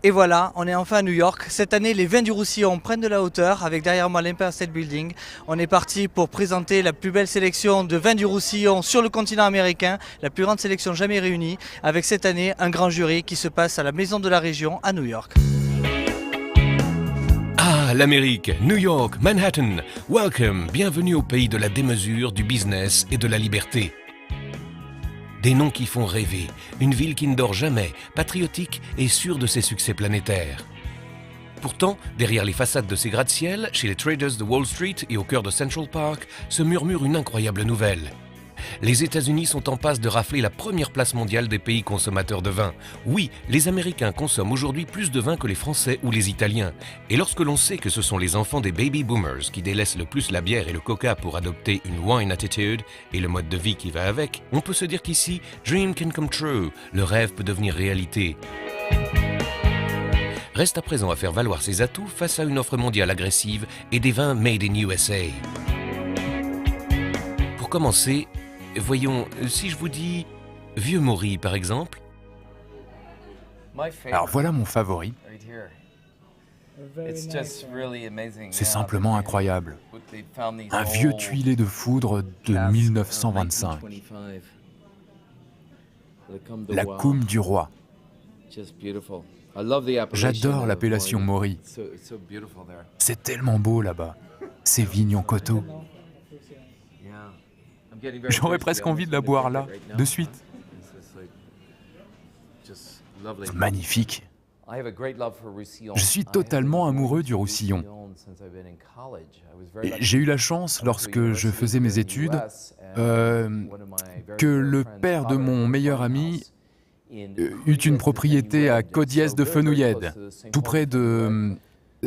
Et voilà, on est enfin à New York. Cette année, les vins du Roussillon prennent de la hauteur avec derrière moi l'Empire State Building. On est parti pour présenter la plus belle sélection de vins du Roussillon sur le continent américain, la plus grande sélection jamais réunie, avec cette année un grand jury qui se passe à la Maison de la Région à New York. Ah, l'Amérique, New York, Manhattan, welcome, bienvenue au pays de la démesure, du business et de la liberté. Des noms qui font rêver, une ville qui ne dort jamais, patriotique et sûre de ses succès planétaires. Pourtant, derrière les façades de ces gratte-ciel, chez les traders de Wall Street et au cœur de Central Park, se murmure une incroyable nouvelle. Les États-Unis sont en passe de rafler la première place mondiale des pays consommateurs de vin. Oui, les Américains consomment aujourd'hui plus de vin que les Français ou les Italiens. Et lorsque l'on sait que ce sont les enfants des baby boomers qui délaissent le plus la bière et le coca pour adopter une wine attitude et le mode de vie qui va avec, on peut se dire qu'ici, dream can come true, le rêve peut devenir réalité. Reste à présent à faire valoir ses atouts face à une offre mondiale agressive et des vins made in USA. Pour commencer, voyons, si je vous dis Vieux Maury par exemple. Alors voilà mon favori. C'est simplement incroyable. Un vieux tuilé de foudre de 1925. La Coume du Roi. J'adore l'appellation Maury. C'est tellement beau là-bas. Ces vignes en coteaux. J'aurais presque envie de la boire là, de suite. Magnifique. Je suis totalement amoureux du Roussillon. J'ai eu la chance, lorsque je faisais mes études, que le père de mon meilleur ami eut une propriété à Caudiès de Fenouillède, tout près de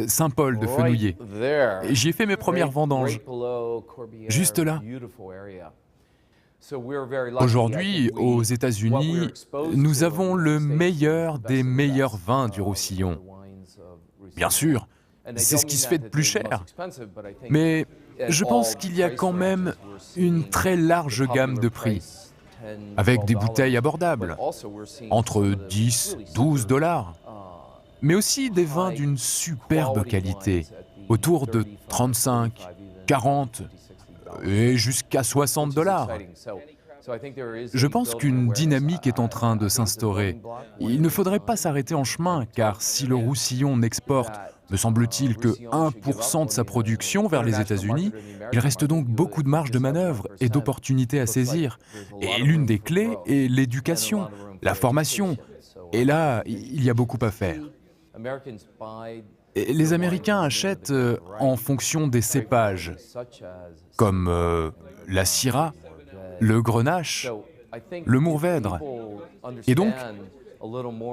Saint-Paul de Fenouillet. J'y ai fait mes premières vendanges, juste là. Aujourd'hui, aux États-Unis, nous avons le meilleur des meilleurs vins du Roussillon. Bien sûr, c'est ce qui se fait de plus cher. Mais je pense qu'il y a quand même une très large gamme de prix, avec des bouteilles abordables, entre 10 et 12 $, mais aussi des vins d'une superbe qualité, autour de 35, 40 et jusqu'à 60 $. Je pense qu'une dynamique est en train de s'instaurer. Il ne faudrait pas s'arrêter en chemin, car si le Roussillon n'exporte, me semble-t-il, que 1% de sa production vers les États-Unis, il reste donc beaucoup de marge de manœuvre et d'opportunités à saisir. Et l'une des clés est l'éducation, la formation. Et là, il y a beaucoup à faire. Et les Américains achètent en fonction des cépages, comme la Syrah, le Grenache, le Mourvèdre. Et donc,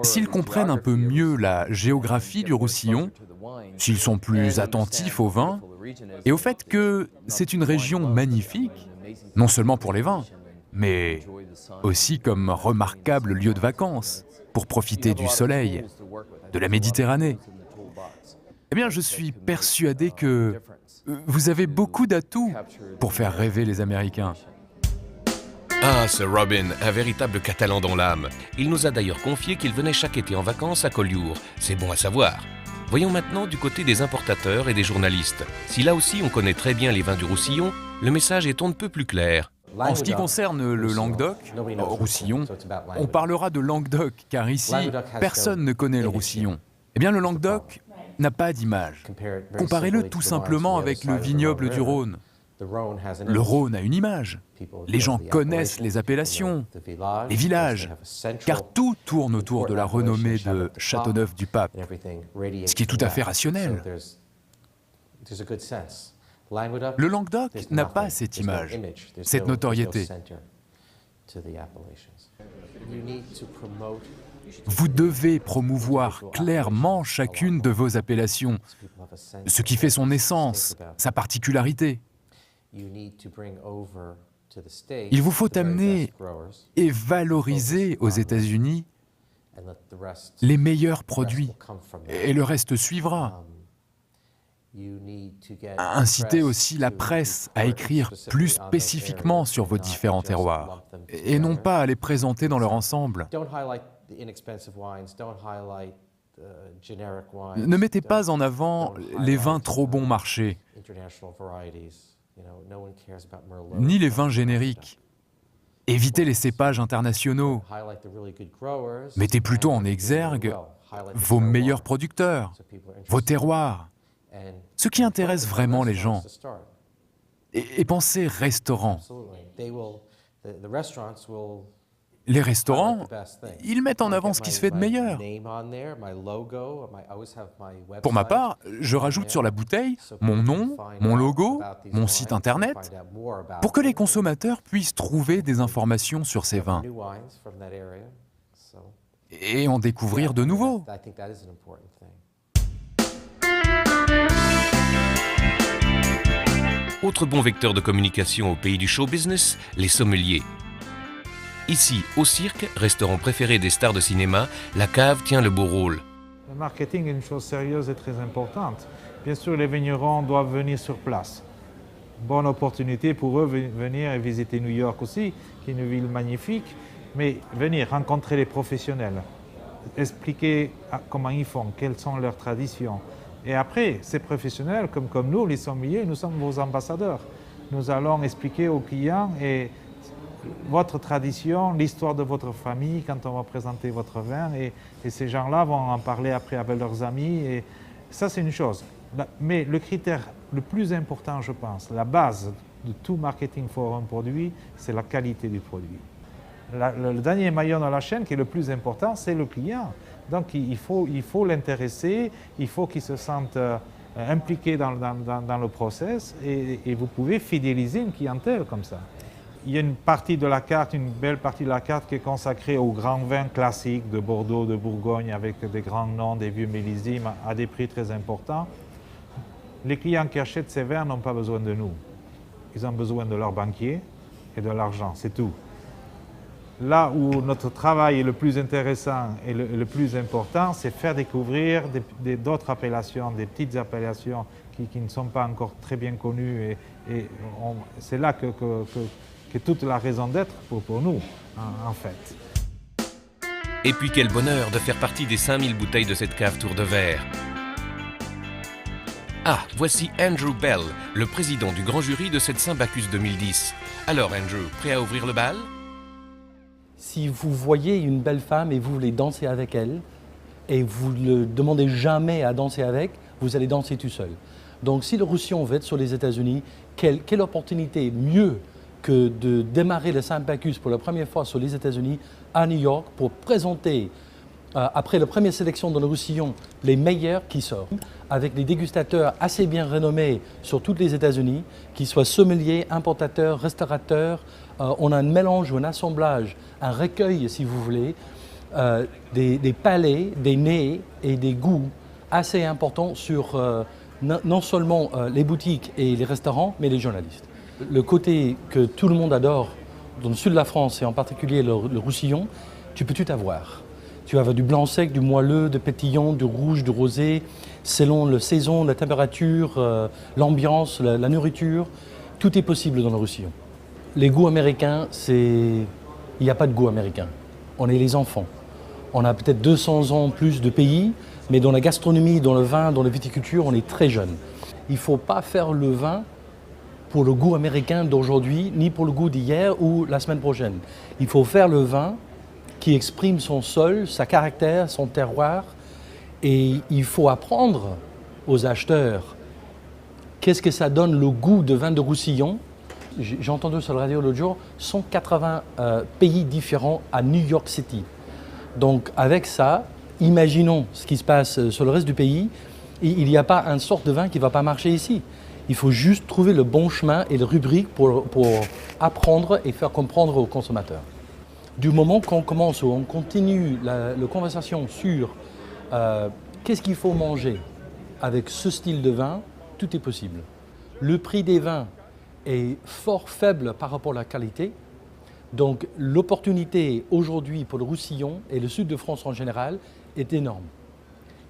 s'ils comprennent un peu mieux la géographie du Roussillon, s'ils sont plus attentifs aux vins, et au fait que c'est une région magnifique, non seulement pour les vins, mais aussi comme remarquable lieu de vacances, pour profiter du soleil, de la Méditerranée. Eh bien, je suis persuadé que vous avez beaucoup d'atouts pour faire rêver les Américains. Ah, ce Robin, un véritable Catalan dans l'âme. Il nous a d'ailleurs confié qu'il venait chaque été en vacances à Collioure. C'est bon à savoir. Voyons maintenant du côté des importateurs et des journalistes. Si là aussi on connaît très bien les vins du Roussillon, le message est on ne peut plus clair. En ce qui concerne le Languedoc, au Roussillon, on parlera de Languedoc, car ici, personne ne connaît le Roussillon. Eh bien, le Languedoc n'a pas d'image. Comparez-le tout simplement avec le vignoble du Rhône. Le Rhône a une image. Les gens connaissent les appellations, les villages, car tout tourne autour de la renommée de Châteauneuf-du-Pape, ce qui est tout à fait rationnel. Le Languedoc n'a pas cette image, cette notoriété. Vous devez promouvoir clairement chacune de vos appellations, ce qui fait son essence, sa particularité. Il vous faut amener et valoriser aux États-Unis les meilleurs produits, et le reste suivra. Incitez aussi la presse à écrire plus spécifiquement sur vos différents terroirs, et non pas à les présenter dans leur ensemble. Ne mettez pas en avant les vins trop bon marché, ni les vins génériques. Évitez les cépages internationaux. Mettez plutôt en exergue vos meilleurs producteurs, vos terroirs, ce qui intéresse vraiment les gens. Et pensez restaurant. Les restaurants, ils mettent en avant ce qui se fait de meilleur. Pour ma part, je rajoute sur la bouteille mon nom, mon logo, mon site internet, pour que les consommateurs puissent trouver des informations sur ces vins et en découvrir de nouveaux. Autre bon vecteur de communication au pays du show business, les sommeliers. Ici, au Cirque, restaurant préféré des stars de cinéma, la cave tient le beau rôle. Le marketing est une chose sérieuse et très importante. Bien sûr, les vignerons doivent venir sur place. Bonne opportunité pour eux de venir et visiter New York aussi, qui est une ville magnifique, mais venir rencontrer les professionnels, expliquer comment ils font, quelles sont leurs traditions. Et après, ces professionnels, comme nous, les sommeliers, nous sommes vos ambassadeurs. Nous allons expliquer aux clients et votre tradition, l'histoire de votre famille quand on va présenter votre vin et ces gens-là vont en parler après avec leurs amis et ça c'est une chose. Mais le critère le plus important, je pense, la base de tout marketing pour un produit, c'est la qualité du produit. Le dernier maillon de la chaîne qui est le plus important, c'est le client. Donc il faut l'intéresser, il faut qu'il se sente impliqué dans le process et vous pouvez fidéliser une clientèle comme ça. Il y a une partie de la carte, une belle partie de la carte qui est consacrée aux grands vins classiques de Bordeaux, de Bourgogne, avec des grands noms, des vieux millésimes à des prix très importants. Les clients qui achètent ces vins n'ont pas besoin de nous. Ils ont besoin de leur banquier et de l'argent, c'est tout. Là où notre travail est le plus intéressant et le plus important, c'est faire découvrir d'autres appellations, des petites appellations qui ne sont pas encore très bien connues. Et c'est là que toute la raison d'être pour nous, en fait. Et puis quel bonheur de faire partie des 5000 bouteilles de cette cave Tour de Verre. Ah, voici Andrew Bell, le président du grand jury de cette Saint-Bacchus 2010. Alors Andrew, prêt à ouvrir le bal ? Si vous voyez une belle femme et vous voulez danser avec elle, et vous ne le demandez jamais à danser avec, vous allez danser tout seul. Donc si le Roussillon veut être sur les États-Unis, quelle opportunité mieux que de démarrer le Saint-Bacchus pour la première fois sur les États-Unis à New York pour présenter, après la première sélection dans le Roussillon, les meilleurs qui sortent, avec des dégustateurs assez bien renommés sur tous les États-Unis, qui soient sommeliers, importateurs, restaurateurs. On a un mélange ou un assemblage, un recueil si vous voulez, des palais, des nez et des goûts assez importants sur non seulement les boutiques et les restaurants, mais les journalistes. Le côté que tout le monde adore dans le sud de la France et en particulier le Roussillon, tu peux tout avoir. Tu vas avoir du blanc sec, du moelleux, du pétillant, du rouge, du rosé, selon la saison, la température, l'ambiance, la nourriture. Tout est possible dans le Roussillon. Les goûts américains, il n'y a pas de goût américain. On est les enfants. On a peut-être 200 ans plus de pays, mais dans la gastronomie, dans le vin, dans la viticulture, on est très jeune. Il ne faut pas faire le vin pour le goût américain d'aujourd'hui, ni pour le goût d'hier ou la semaine prochaine. Il faut faire le vin qui exprime son sol, sa caractère, son terroir. Et il faut apprendre aux acheteurs qu'est-ce que ça donne le goût de vin de Roussillon. J'ai entendu sur la radio l'autre jour, 180 pays différents à New York City. Donc avec ça, imaginons ce qui se passe sur le reste du pays. Il n'y a pas une sorte de vin qui ne va pas marcher ici. Il faut juste trouver le bon chemin et le rubrique pour apprendre et faire comprendre aux consommateurs. Du moment qu'on commence ou on continue la conversation sur qu'est-ce qu'il faut manger avec ce style de vin, tout est possible. Le prix des vins est fort faible par rapport à la qualité. Donc l'opportunité aujourd'hui pour le Roussillon et le sud de France en général est énorme.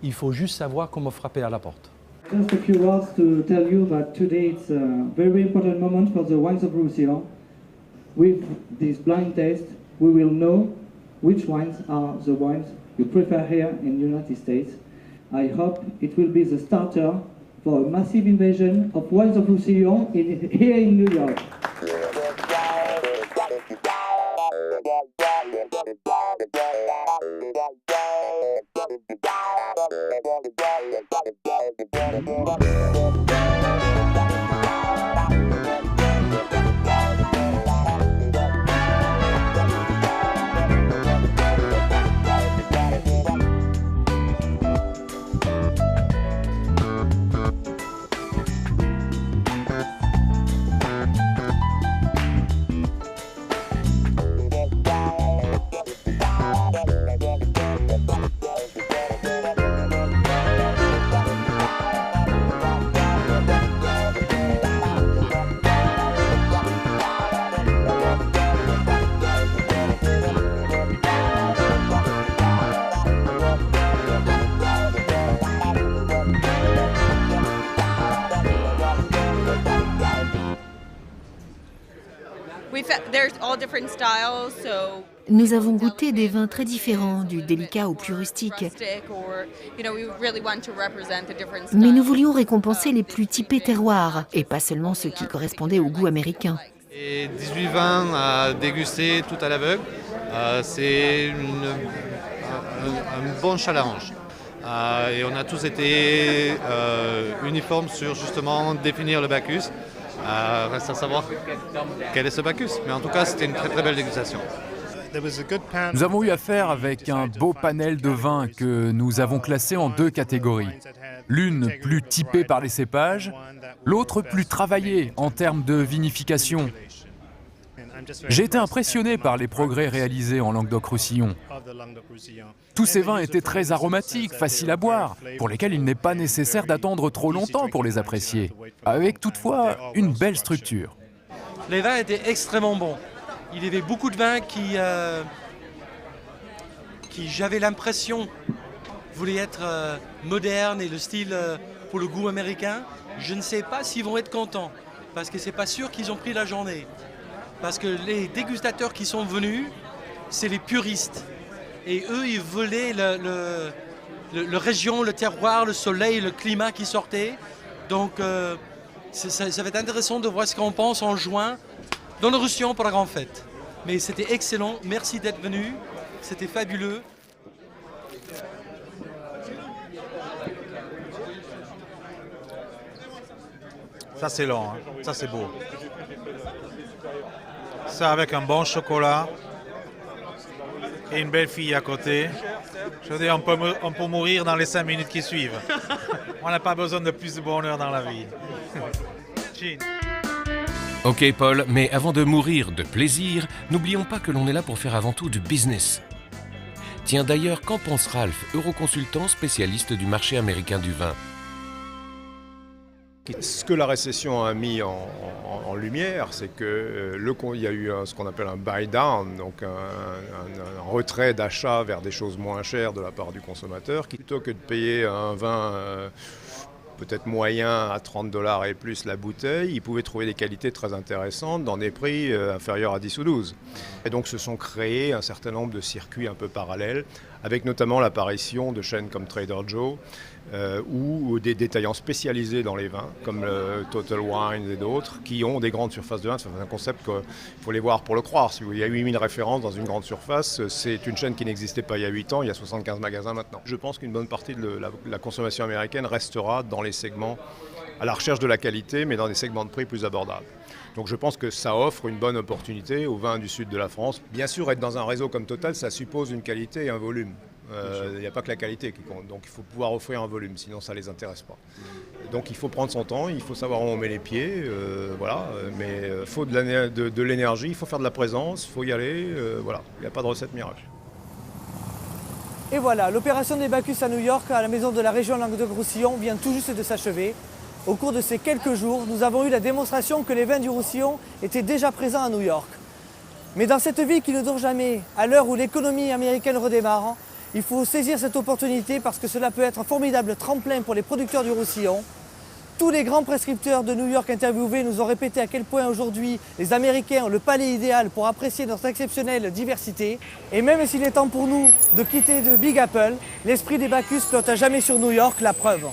Il faut juste savoir comment frapper à la porte. Just a few words to tell you that today it's a very important moment for the wines of Roussillon. With this blind taste, we will know which wines are the wines you prefer here in the United States. I hope it will be the starter for a massive invasion of wines of Roussillon here in New York. Nous avons goûté des vins très différents, du délicat au plus rustique. Mais nous voulions récompenser les plus typés terroirs, et pas seulement ceux qui correspondaient au goût américain. Et 18 vins à déguster tout à l'aveugle, c'est un bon challenge. Et on a tous été uniformes sur justement définir le Bacchus. Reste à savoir quel est ce Bacchus. Mais en tout cas, c'était une très très belle dégustation. Nous avons eu affaire avec un beau panel de vins que nous avons classés en 2 catégories. L'une plus typée par les cépages, l'autre plus travaillée en termes de vinification. J'ai été impressionné par les progrès réalisés en Languedoc-Roussillon. Tous ces vins étaient très aromatiques, faciles à boire, pour lesquels il n'est pas nécessaire d'attendre trop longtemps pour les apprécier, avec toutefois une belle structure. Les vins étaient extrêmement bons. Il y avait beaucoup de vins qui j'avais l'impression, voulaient être modernes et le style pour le goût américain. Je ne sais pas s'ils vont être contents, parce que c'est pas sûr qu'ils ont pris la journée. Parce que les dégustateurs qui sont venus, c'est les puristes. Et eux, ils voulaient le région, le terroir, le soleil, le climat qui sortait. Donc, ça va être intéressant de voir ce qu'on pense en juin dans le Roussillon pour la grande fête. Mais c'était excellent. Merci d'être venus. C'était fabuleux. Ça c'est long, hein. Ça c'est beau. Ça avec un bon chocolat et une belle fille à côté. Je veux dire, on peut mourir dans les 5 minutes qui suivent. On n'a pas besoin de plus de bonheur dans la vie. Cheers. Ok Paul, mais avant de mourir de plaisir, n'oublions pas que l'on est là pour faire avant tout du business. Tiens d'ailleurs, qu'en pense Ralph, euroconsultant spécialiste du marché américain du vin? Ce que la récession a mis en lumière, c'est qu'il y a eu ce qu'on appelle un buy down, donc un retrait d'achat vers des choses moins chères de la part du consommateur, qui plutôt que de payer un vin peut-être moyen à $30 et plus la bouteille, ils pouvaient trouver des qualités très intéressantes dans des prix inférieurs à 10 ou 12. Et donc se sont créés un certain nombre de circuits un peu parallèles, avec notamment l'apparition de chaînes comme Trader Joe, ou des détaillants spécialisés dans les vins, comme Total Wines et d'autres, qui ont des grandes surfaces de vin. C'est un concept qu'il faut les voir pour le croire. Il y a 8000 références dans une grande surface. C'est une chaîne qui n'existait pas il y a 8 ans, il y a 75 magasins maintenant. Je pense qu'une bonne partie de la consommation américaine restera dans les segments à la recherche de la qualité, mais dans des segments de prix plus abordables. Donc je pense que ça offre une bonne opportunité aux vins du sud de la France. Bien sûr, être dans un réseau comme Total, ça suppose une qualité et un volume. Il n'y a pas que la qualité qui compte, donc il faut pouvoir offrir un volume, sinon ça ne les intéresse pas. Donc il faut prendre son temps, il faut savoir où on met les pieds, voilà. Mais il faut de l'énergie, il faut faire de la présence, il faut y aller, voilà. Il n'y a pas de recette miracle. Et voilà, l'opération des Bacchus à New York, à la maison de la région Languedoc-Roussillon, vient tout juste de s'achever. Au cours de ces quelques jours, nous avons eu la démonstration que les vins du Roussillon étaient déjà présents à New York. Mais dans cette vie qui ne dort jamais, à l'heure où l'économie américaine redémarre, il faut saisir cette opportunité parce que cela peut être un formidable tremplin pour les producteurs du Roussillon. Tous les grands prescripteurs de New York interviewés nous ont répété à quel point aujourd'hui les Américains ont le palais idéal pour apprécier notre exceptionnelle diversité. Et même s'il est temps pour nous de quitter de Big Apple, l'esprit des Bacchus flotte à jamais sur New York, la preuve.